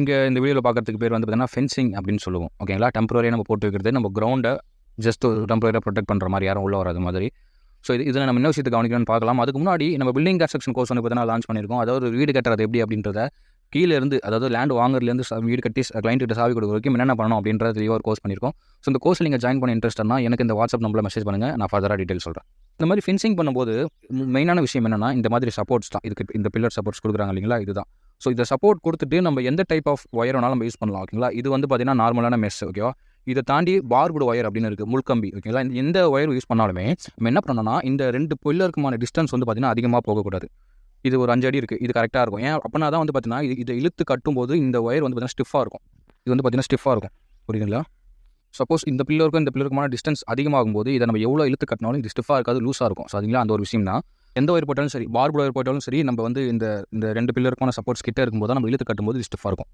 இங்கே இந்த வீடியோவில் பார்க்குறதுக்கு பேர் வந்து பார்த்தீங்கன்னா ஃபென்சிங் அப்படின்னு சொல்லுவோம். ஓகேங்களா, டெம்பரரியாக நம்ம போட்டு வைக்கிறது, நம்ம கிரவுண்டை ஜஸ்ட் ஒரு டெம்பரரியாக ப்ரொடெக்ட் பண்ணுற மாதிரி, யாரும் உள்ள வராது மாதிரி. ஸோ இதில் நம்ம என்ன விஷயத்தை கவனிக்கணும்னு பார்க்கலாம். அதுக்கு முன்னாடி நம்ம பில்டிங் கன்ஸ்ட்ரக்ஷன் கோர்ஸ் வந்து பார்த்தீங்கன்னா லான்ச் பண்ணியிருக்கோம். அதாவது வீடு கட்டுறது எப்படி அப்படின்றத கீழே இருந்து, அதாவது லேண்ட் வாங்குறதுலேருந்து வீடு கட்டி கிளைண்ட் கிட்ட சாவி கொடுக்குற வரைக்கும் என்னென்ன பண்ணணும் அப்படின்றத தெளிவாக ஒரு கோர்ஸ் பண்ணியிருக்கோம். ஸோ இந்த கோர்ஸில் நீங்கள் ஜாயின் பண்ண இன்ட்ரெஸ்ட்னா எனக்கு இந்த வாட்ஸ்அப் நம்பரில் மெசேஜ் பண்ணுங்கள், நான் ஃபர்தராக டீட்டெயில் சொல்கிறேன். இந்த மாதிரி ஃபென்சிங் பண்ணும்போது மெயினான விஷயம் என்னென்னா, இந்த மாதிரி சப்போர்ட்ஸ் தான். இதுக்கு இந்த பில்லர் சப்போர்ட்ஸ் கொடுக்குறாங்க இல்லைங்களா, இதுதான். ஸோ இதை சப்போர்ட் கொடுத்துட்டு நம்ம எந்த டைப் ஆஃப் ஒயர் வேணாலும் நம்ம யூஸ் பண்ணலாம். ஓகேங்களா, இது வந்து பார்த்தீங்கன்னா நார்மலான மெஸ். ஓகேவா, இதை தாண்டி பார்புடு ஒயர் அப்படின்னு இருக்குது, முள்கம்பி. ஓகேங்களா, எந்த ஒயர் யூஸ் பண்ணாலுமே நம்ம என்ன பண்ணணும்னா, இந்த 2 பில்லருக்குமான டிஸ்டன்ஸ் வந்து பார்த்தீங்கன்னா அதிகமாக போகக்கூடாது. இது ஒரு 5 அடி இருக்குது, இது கரெக்டாக இருக்கும். ஏன் அப்படின்னா தான் வந்து பார்த்தீங்கன்னா இதை இழுத்து கட்டும்போது இந்த ஒயர் வந்து பார்த்தீங்கன்னா ஸ்டிஃபாக இருக்கும். இது வந்து பார்த்தீங்கன்னா ஸ்டிஃபாக இருக்கும், புரியுதுங்களா? சப்போஸ் இந்த பில்லருக்கும் இந்த பில்லருக்குமான டிஸ்டன்ஸ் அதிகமாகும் போது இதை நம்ம எவ்வளோ இழுத்து கட்டினாலும் இது ஸ்டிஃபாக இருக்காது, லூஸாக இருக்கும். ஸோ அதுங்களா அந்த ஒரு விஷயம் தான். எந்த ஒயர் போட்டாலும் சரி, பார்புடு ஒயர் போட்டாலும் சரி, நம்ம வந்து இந்த 2 பில்லருக்கான சப்போர்ட்ஸ் கிட்டே இருக்கும்போது நம்ம இழுத்து கட்டும்போது இது ஸ்டிஃபாக இருக்கும்.